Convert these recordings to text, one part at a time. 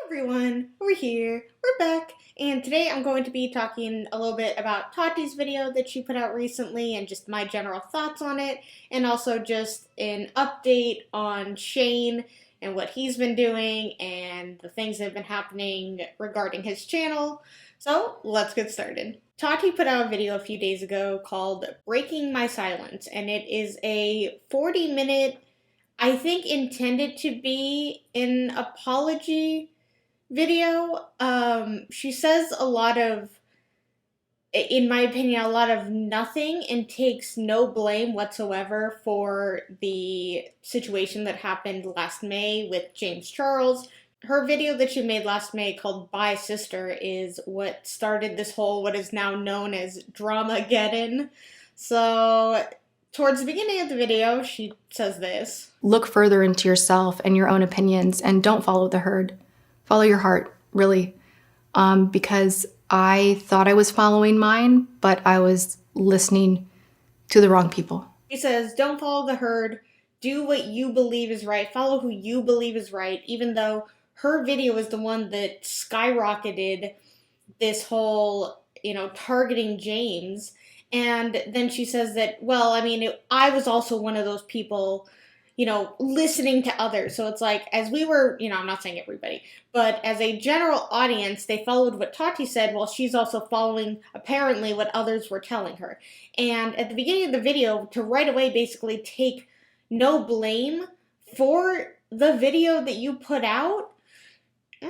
Everyone, we're here, we're back, and today I'm going to be talking a little bit about Tati's video that she put out recently and just my general thoughts on it, and also just an update on Shane and what he's been doing and the things that have been happening regarding his channel. So let's get started. Tati put out a video a few days ago called Breaking My Silence, and it is a 40-minute, I think intended to be an apology video. She says a lot of, in my opinion, a lot of nothing and takes no blame whatsoever for the situation that happened last May with James Charles. Her video that she made last May called Bye Sister is what started this whole, what is now known as Dramageddon. So, towards the beginning of the video, she says this. Look further into yourself and your own opinions and don't follow the herd. Follow your heart, really. Because I thought I was following mine, but I was listening to the wrong people. He says, don't follow the herd. Do what you believe is right. Follow who you believe is right, even though her video is the one that skyrocketed this whole, targeting James. And then she says that, well, I was also one of those people, listening to others. So it's like, as we were, I'm not saying everybody, but as a general audience, they followed what Tati said while she's also following, apparently, what others were telling her. And at the beginning of the video, to right away basically take no blame for the video that you put out, I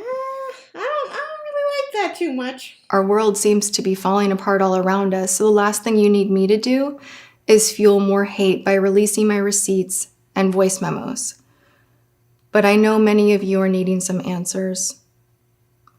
don't really like that too much. Our world seems to be falling apart all around us, so the last thing you need me to do is fuel more hate by releasing my receipts and voice memos. But I know many of you are needing some answers,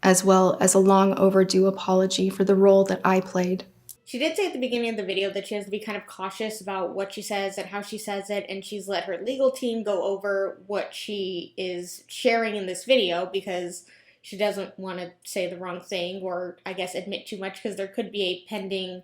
as well as a long overdue apology for the role that I played. She did say at the beginning of the video that she has to be kind of cautious about what she says and how she says it, and she's let her legal team go over what she is sharing in this video because she doesn't want to say the wrong thing or, I guess, admit too much because there could be a pending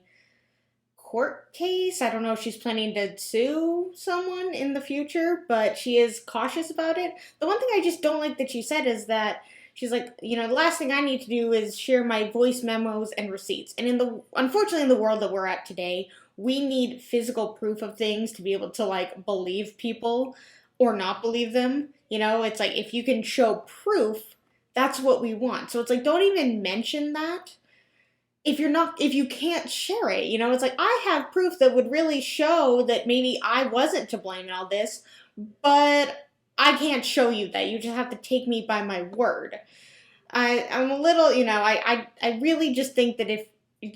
court case. I don't know if she's planning to sue someone in the future, but she is cautious about it. The one thing I just don't like that she said is that she's like, the last thing I need to do is share my voice memos and receipts. And unfortunately, in the world that we're at today, we need physical proof of things to be able to, believe people or not believe them. It's like, if you can show proof, that's what we want. So it's like, don't even mention that if you can't share it. It's like, I have proof that would really show that maybe I wasn't to blame in all this, but I can't show you that. You just have to take me by my word. I'm a little, I really just think that if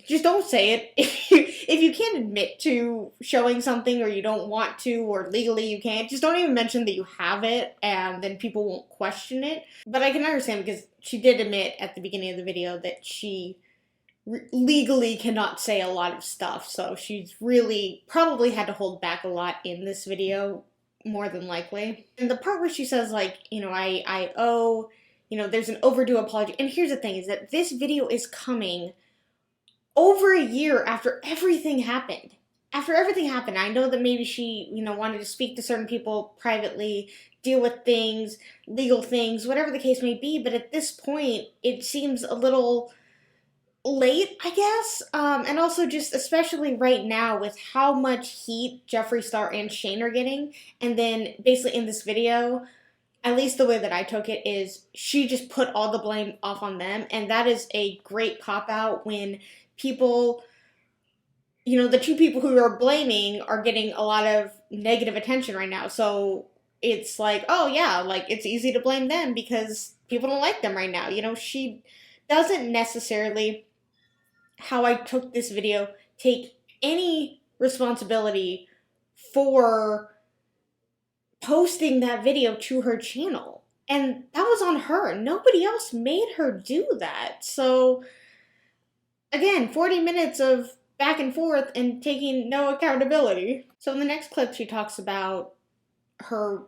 just don't say it. If you can't admit to showing something or you don't want to or legally you can't, just don't even mention that you have it and then people won't question it. But I can understand because she did admit at the beginning of the video that she legally cannot say a lot of stuff, so she's really probably had to hold back a lot in this video, more than likely. And the part where she says, I owe, there's an overdue apology. And here's the thing, is that this video is coming over a year after everything happened. After everything happened, I know that maybe she, wanted to speak to certain people privately, deal with things, legal things, whatever the case may be, but at this point, it seems a little late, I guess, and also just especially right now with how much heat Jeffree Star and Shane are getting, and then basically in this video, at least the way that I took it is she just put all the blame off on them, and that is a great cop-out when people, the two people who are blaming are getting a lot of negative attention right now, so it's like, oh yeah, it's easy to blame them because people don't like them right now. She doesn't necessarily, how I took this video, take any responsibility for posting that video to her channel. And that was on her. Nobody else made her do that. So, again, 40 minutes of back and forth and taking no accountability. So in the next clip, she talks about her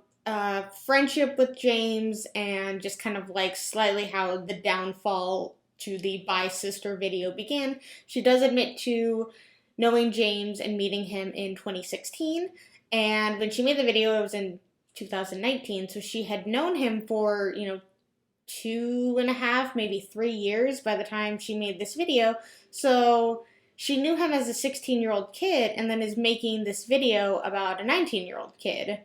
friendship with James and just kind of slightly how the downfall to the Bye Sister video began. She does admit to knowing James and meeting him in 2016, and when she made the video, it was in 2019, so she had known him for, 2.5, maybe 3 years by the time she made this video. So she knew him as a 16-year-old kid and then is making this video about a 19-year-old kid.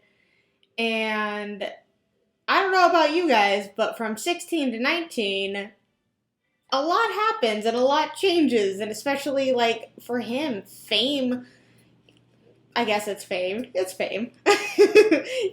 And I don't know about you guys, but from 16 to 19, a lot happens and a lot changes. And especially, like, for him, fame, I guess it's fame. It's fame.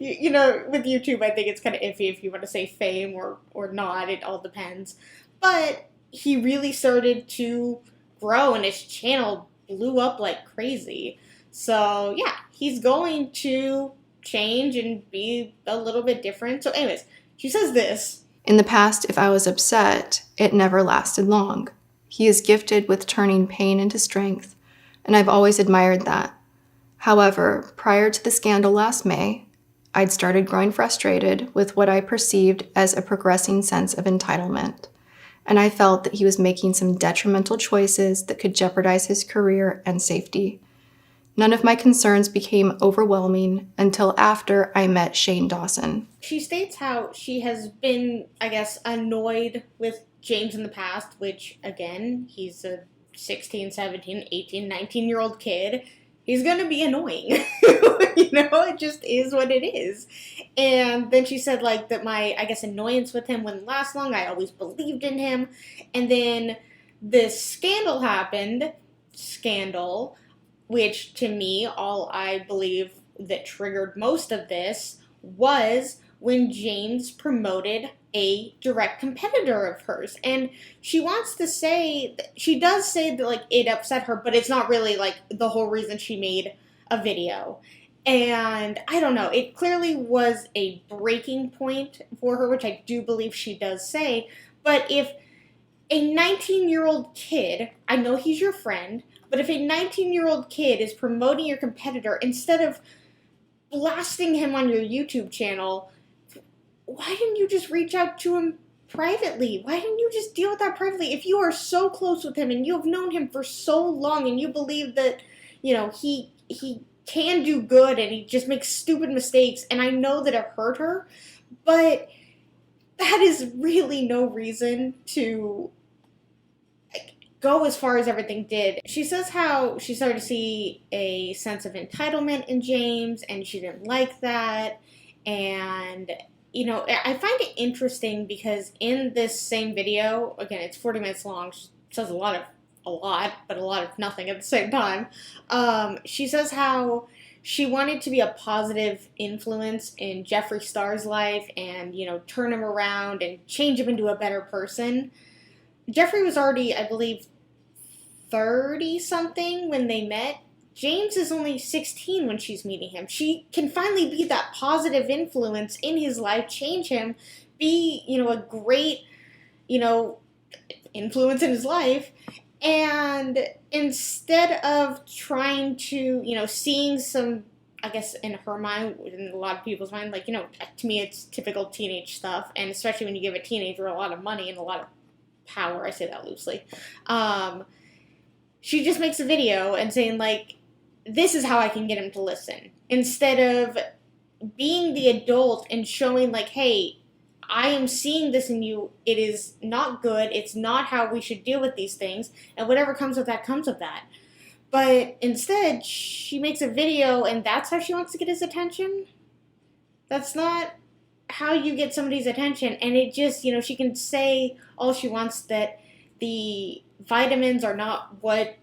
You know, with YouTube, I think it's kind of iffy if you want to say fame or not. It all depends. But he really started to grow, and his channel blew up like crazy. So, yeah, he's going to change and be a little bit different. So, anyways, she says this. In the past, if I was upset, it never lasted long. He is gifted with turning pain into strength, and I've always admired that. However, prior to the scandal last May, I'd started growing frustrated with what I perceived as a progressing sense of entitlement, and I felt that he was making some detrimental choices that could jeopardize his career and safety. None of my concerns became overwhelming until after I met Shane Dawson. She states how she has been, I guess, annoyed with James in the past, which, again, he's a 16, 17, 18, 19-year-old kid. He's gonna be annoying. You know, it just is what it is. And then she said, like, that my, I guess, annoyance with him wouldn't last long. I always believed in him. And then this scandal happened. Which, to me, all I believe that triggered most of this was when James promoted a direct competitor of hers. And she wants to say, she does say that, like, it upset her, but it's not really, like, the whole reason she made a video. And I don't know, it clearly was a breaking point for her, which I do believe she does say. But if a 19-year-old kid, I know he's your friend, but if a 19-year-old kid is promoting your competitor, instead of blasting him on your YouTube channel, why didn't you just reach out to him privately? Why didn't you just deal with that privately? If you are so close with him and you have known him for so long and you believe that, you know, he can do good and he just makes stupid mistakes, and I know that it hurt her, but that is really no reason to go as far as everything did. She says how she started to see a sense of entitlement in James, and she didn't like that. And, you know, I find it interesting because in this same video, again, it's 40 minutes long, she says a lot, but a lot of nothing at the same time. She says how she wanted to be a positive influence in Jeffree Star's life and, you know, turn him around and change him into a better person. Jeffree was already, I believe, 30-something when they met. James is only 16 when she's meeting him. She can finally be that positive influence in his life, change him, be, you know, a great, you know, influence in his life. And instead of trying to, you know, seeing some, I guess in her mind, in a lot of people's mind, like, you know, to me it's typical teenage stuff, and especially when you give a teenager a lot of money and a lot of power, I say that loosely, she just makes a video and saying, like, this is how I can get him to listen. Instead of being the adult and showing, like, hey, I am seeing this in you. It is not good. It's not how we should deal with these things. And whatever comes of that, comes of that. But instead, she makes a video and that's how she wants to get his attention? That's not how you get somebody's attention. And it just, you know, she can say all she wants that the vitamins are not what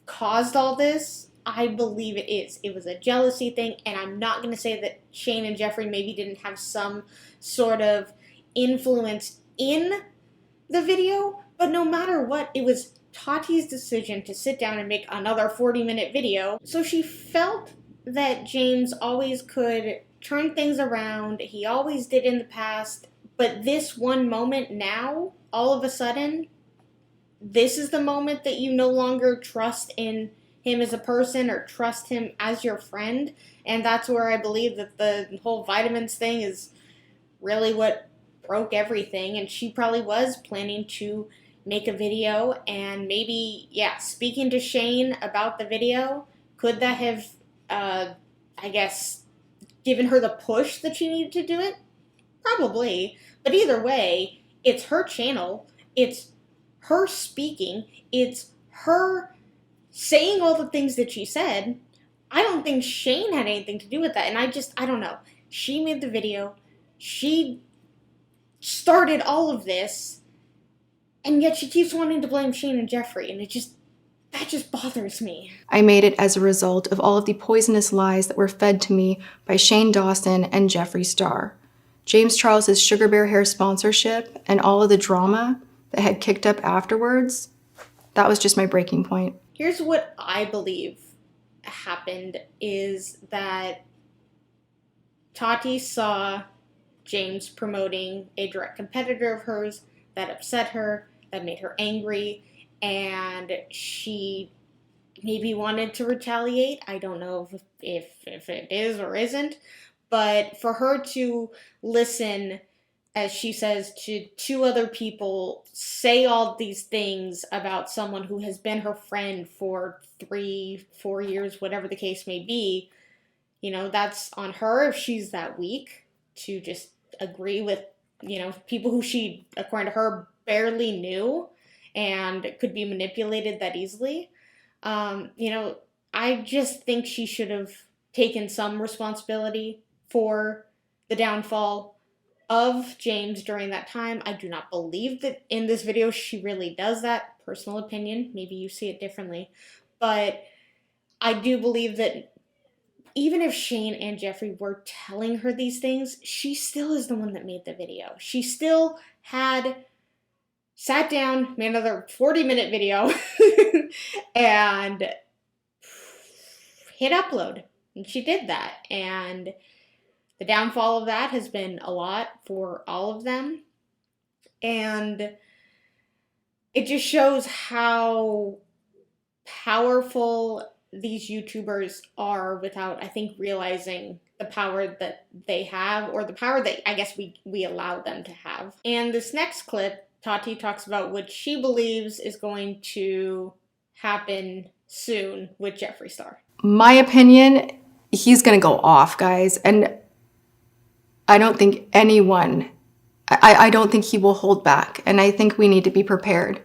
caused all this. I believe it is. It was a jealousy thing, and I'm not going to say that Shane and Jeffree maybe didn't have some sort of influence in the video, but no matter what, it was Tati's decision to sit down and make another 40-minute video. So she felt that James always could turn things around. He always did in the past, but this one moment now, all of a sudden, this is the moment that you no longer trust in him as a person or trust him as your friend. And that's where I believe that the whole vitamins thing is really what broke everything. And she probably was planning to make a video and maybe, yeah, speaking to Shane about the video, could that have, I guess, given her the push that she needed to do it? Probably. But either way, It's her channel. It's her speaking. It's her saying all the things that she said. I don't think Shane had anything to do with that. And I don't know. She made the video. She started all of this. And yet she keeps wanting to blame Shane and Jeffrey. And that just bothers me. I made it as a result of all of the poisonous lies that were fed to me by Shane Dawson and Jeffree Star. James Charles's Sugar Bear Hair sponsorship and all of the drama that had kicked up afterwards, that was just my breaking point. Here's what I believe happened is that Tati saw James promoting a direct competitor of hers that upset her, that made her angry, and she maybe wanted to retaliate. I don't know if it is or isn't, but for her to listen, as she says, to two other people say all these things about someone who has been her friend for 3-4 years, whatever the case may be, that's on her if she's that weak to just agree with, people who she, according to her, barely knew and could be manipulated that easily. I just think she should have taken some responsibility for the downfall of James during that time. I do not believe that in this video she really does that. Personal opinion. Maybe you see it differently. But I do believe that even if Shane and Jeffrey were telling her these things, she still is the one that made the video. She still had sat down, made another 40-minute video, and hit upload. And she did that. And the downfall of that has been a lot for all of them. And it just shows how powerful these YouTubers are without, I think, realizing the power that they have, or the power that I guess we allow them to have. And this next clip, Tati talks about what she believes is going to happen soon with Jeffree Star. My opinion, he's gonna go off, guys, and I don't think I don't think he will hold back, and I think we need to be prepared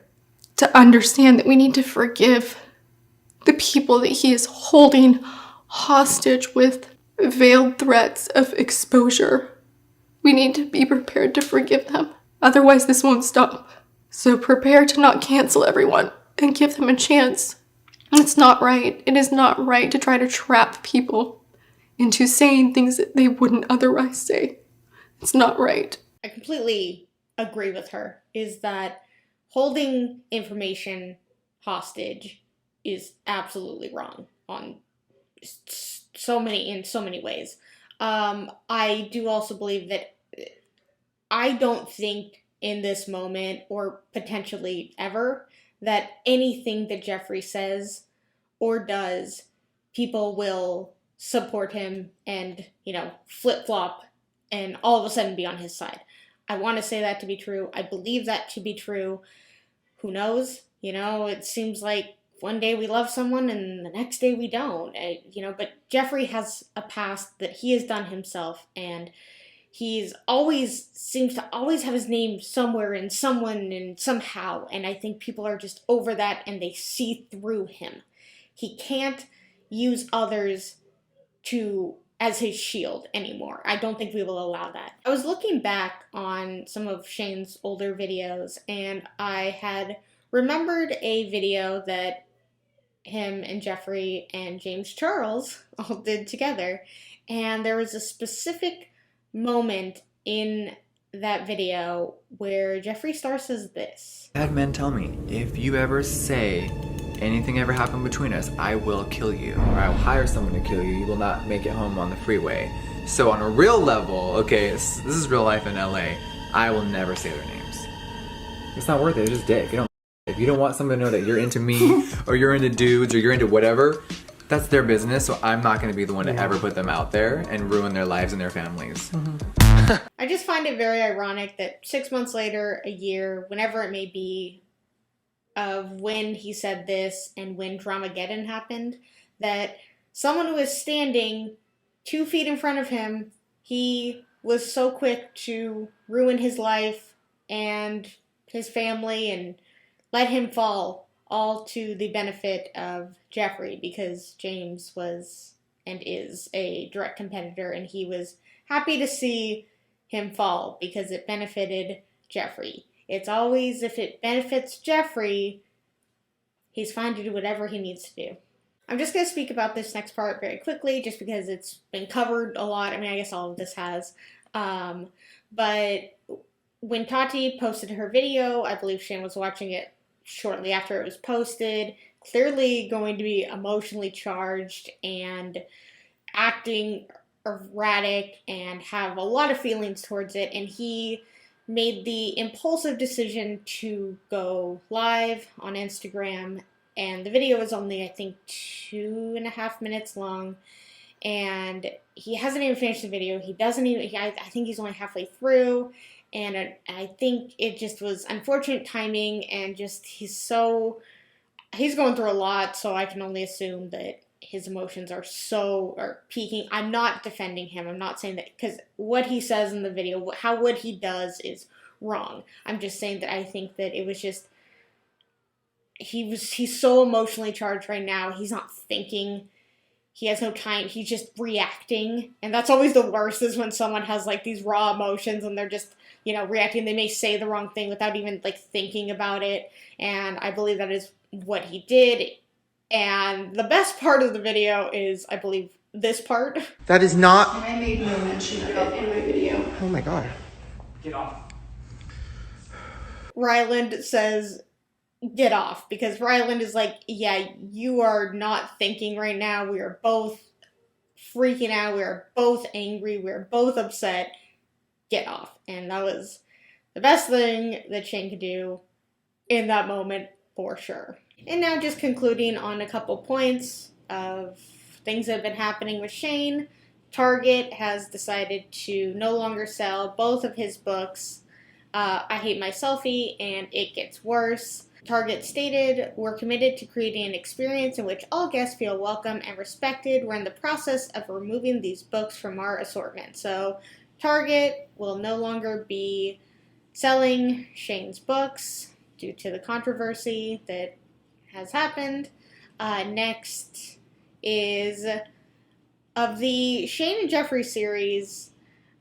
to understand that we need to forgive the people that he is holding hostage with veiled threats of exposure. We need to be prepared to forgive them. Otherwise, this won't stop. So prepare to not cancel everyone and give them a chance. It's not right. It is not right to try to trap people into saying things that they wouldn't otherwise say. It's not right. I completely agree with her, is that holding information hostage is absolutely wrong in so many ways. I do also believe that I don't think in this moment, or potentially ever, that anything that Jeffrey says or does, people will support him and, flip-flop and all of a sudden be on his side. I want to say that to be true. I believe that to be true. Who knows? It seems like one day we love someone and the next day we don't. But Jeffrey has a past that he has done himself, and seems to always have his name somewhere in someone and somehow, and I think people are just over that and they see through him. He can't use others as his shield anymore. I don't think we will allow that. I was looking back on some of Shane's older videos, and I had remembered a video that him and Jeffrey and James Charles all did together, and there was a specific moment in that video where Jeffree Star says this. I had men tell me, if you ever say anything ever happened between us, I will kill you, or I will hire someone to kill you. You will not make it home on the freeway. So on a real level, okay, this is real life in LA, I will never say their names. It's not worth it. It's just dick. If you don't want someone to know that you're into me, or you're into dudes, or you're into whatever, that's their business, so I'm not going to be the one to ever put them out there and ruin their lives and their families. I just find it very ironic that 6 months later, a year, whenever it may be, of when he said this and when Dramageddon happened, that someone who was standing 2 feet in front of him, he was so quick to ruin his life and his family and let him fall, all to the benefit of Jeffrey, because James was and is a direct competitor, and he was happy to see him fall because it benefited Jeffrey. It's always, if it benefits Jeffrey, he's fine to do whatever he needs to do. I'm just going to speak about this next part very quickly, just because it's been covered a lot. I mean, I guess all of this has. But when Tati posted her video, I believe Shane was watching it shortly after it was posted, clearly going to be emotionally charged and acting erratic and have a lot of feelings towards it, and he made the impulsive decision to go live on Instagram, and the video is only, I think, 2.5 minutes long, and he hasn't even finished the video. He doesn't even, I think he's only halfway through, and I think it just was unfortunate timing, and just he's going through a lot, so I can only assume that his emotions are peaking. I'm not defending him. I'm not saying that, because what he says in the video, what he does is wrong. I'm just saying that I think that it was just, he's so emotionally charged right now. He's not thinking. He has no time. He's just reacting. And that's always the worst, is when someone has like these raw emotions and they're just, reacting. They may say the wrong thing without even like thinking about it. And I believe that is what he did. And the best part of the video is, I believe, this part. That is not. And I made no mention of it in my video. Oh my god. Get off. Ryland says, get off. Because Ryland is like, yeah, you are not thinking right now. We are both freaking out. We are both angry. We are both upset. Get off. And that was the best thing that Shane could do in that moment, for sure. And now just concluding on a couple points of things that have been happening with Shane. Target has decided to no longer sell both of his books, I Hate My Selfie and It Gets Worse. Target stated, "We're committed to creating an experience in which all guests feel welcome and respected. We're in the process of removing these books from our assortment." So Target will no longer be selling Shane's books due to the controversy that has happened. Next is, of the Shane and Jeffrey series,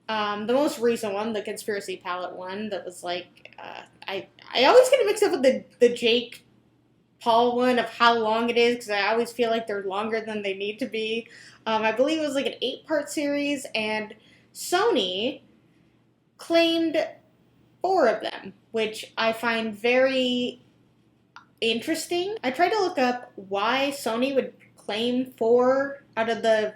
the most recent one, the Conspiracy Palette one, that was like, I always get it mixed up with the Jake Paul one of how long it is, because I always feel like they're longer than they need to be. I believe it was like an 8-part series, and Sony claimed 4 of them, which I find very interesting. I tried to look up why Sony would claim 4 out of the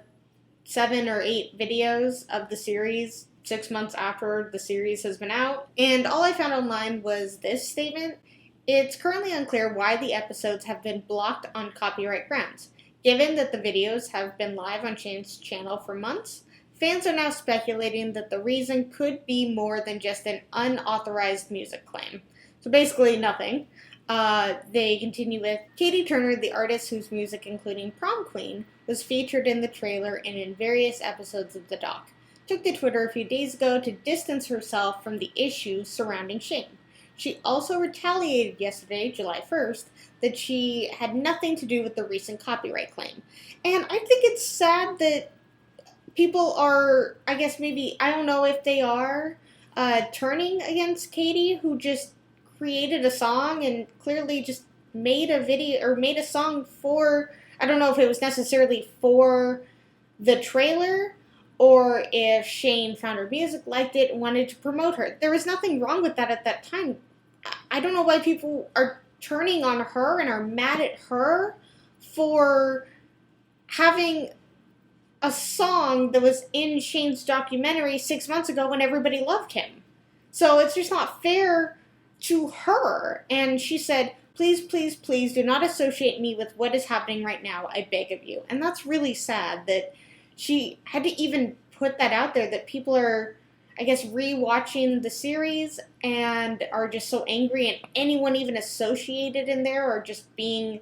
7 or 8 videos of the series 6 months after the series has been out, and all I found online was this statement: "It's currently unclear why the episodes have been blocked on copyright grounds. Given that the videos have been live on Shane's channel for months, fans are now speculating that the reason could be more than just an unauthorized music claim." So basically nothing. They continue with, "Katie Turner, the artist whose music, including Prom Queen, was featured in the trailer and in various episodes of the doc, took to Twitter a few days ago to distance herself from the issues surrounding Shane. She also retaliated yesterday, July 1st, that she had nothing to do with the recent copyright claim." And I think it's sad that people are, I guess maybe, I don't know if they are, turning against Katie, who just created a song and clearly just made a video, or made a song for, I don't know if it was necessarily for the trailer, or if Shane found her music, liked it, and wanted to promote her. There was nothing wrong with that at that time. I don't know why people are turning on her and are mad at her for having a song that was in Shane's documentary 6 months ago when everybody loved him. So it's just not fair to her. And she said, "Please, please, please do not associate me with what is happening right now. I beg of you." And that's really sad that she had to even put that out there, that people are, I guess, re-watching the series and are just so angry, and anyone even associated in there are just being,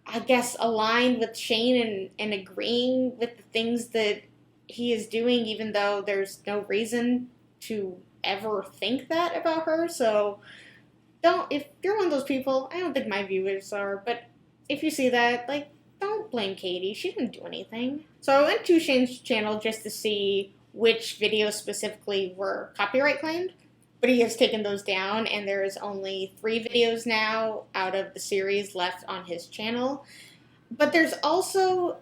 I guess, aligned with Shane and agreeing with the things that he is doing, even though there's no reason to ever think that about her, so if you're one of those people, I don't think my viewers are, but if you see that, like, don't blame Katie. She didn't do anything. So I went to Shane's channel just to see which videos specifically were copyright claimed, but he has taken those down, and there's only 3 videos now out of the series left on his channel. But there's also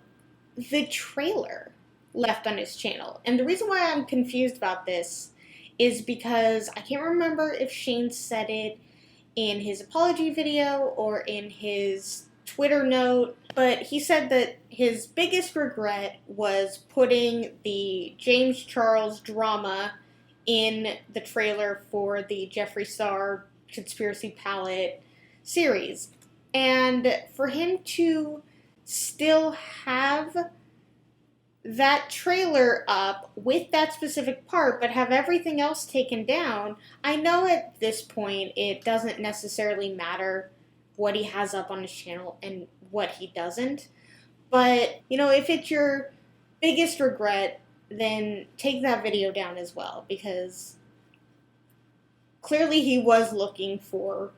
the trailer left on his channel. And the reason why I'm confused about this is because I can't remember if Shane said it in his apology video or in his Twitter note, but he said that his biggest regret was putting the James Charles drama in the trailer for the Jeffree Star Conspiracy Palette series. And for him to still have that trailer up with that specific part, but have everything else taken down, I know at this point it doesn't necessarily matter what he has up on his channel and what he doesn't. But, you know, if it's your biggest regret, then take that video down as well, because clearly he was looking for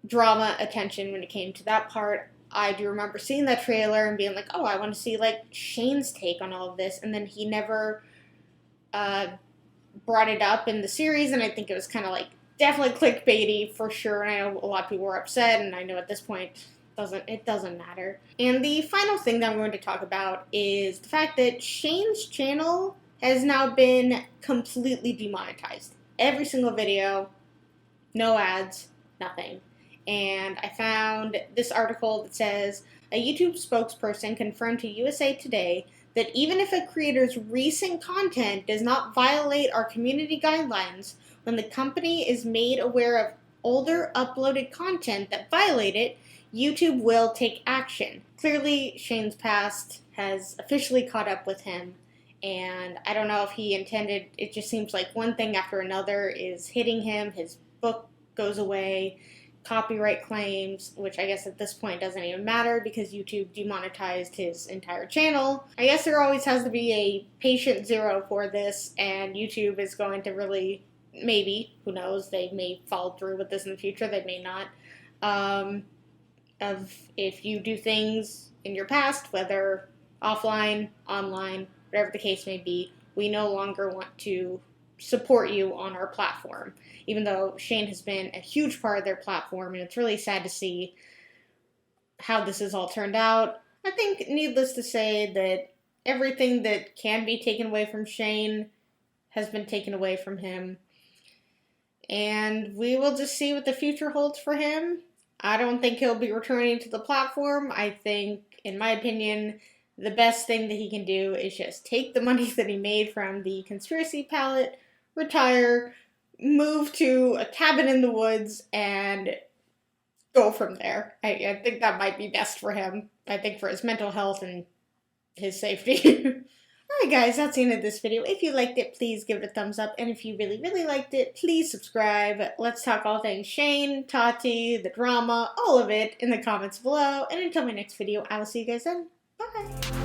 drama attention when it came to that part. I do remember seeing that trailer and being like, oh, I want to see, like, Shane's take on all of this, and then he never brought it up in the series, and I think it was kind of, like, definitely clickbaity for sure, and I know a lot of people were upset, and I know at this point it doesn't matter. And the final thing that I'm going to talk about is the fact that Shane's channel has now been completely demonetized. Every single video, no ads, nothing. And I found this article that says, a YouTube spokesperson confirmed to USA Today that even if a creator's recent content does not violate our community guidelines, when the company is made aware of older uploaded content that violate it, YouTube will take action. Clearly, Shane's past has officially caught up with him, and I don't know if he intended, it just seems like one thing after another is hitting him. His book goes away, copyright claims, which I guess at this point doesn't even matter because YouTube demonetized his entire channel. I guess there always has to be a patient zero for this, and YouTube is going to really, maybe, who knows, they may follow through with this in the future, they may not. Of if you do things in your past, whether offline, online, whatever the case may be, we no longer want to support you on our platform, even though Shane has been a huge part of their platform, and it's really sad to see how this has all turned out. I think, needless to say, that everything that can be taken away from Shane has been taken away from him, and we will just see what the future holds for him. I don't think he'll be returning to the platform. I think, in my opinion, the best thing that he can do is just take the money that he made from the Conspiracy Palette, retire, move to a cabin in the woods, and go from there. I think that might be best for him. I think for his mental health and his safety. Alright guys, that's the end of this video. If you liked it, please give it a thumbs up. And if you really, really liked it, please subscribe. Let's talk all things Shane, Tati, the drama, all of it in the comments below. And until my next video, I will see you guys then. Bye!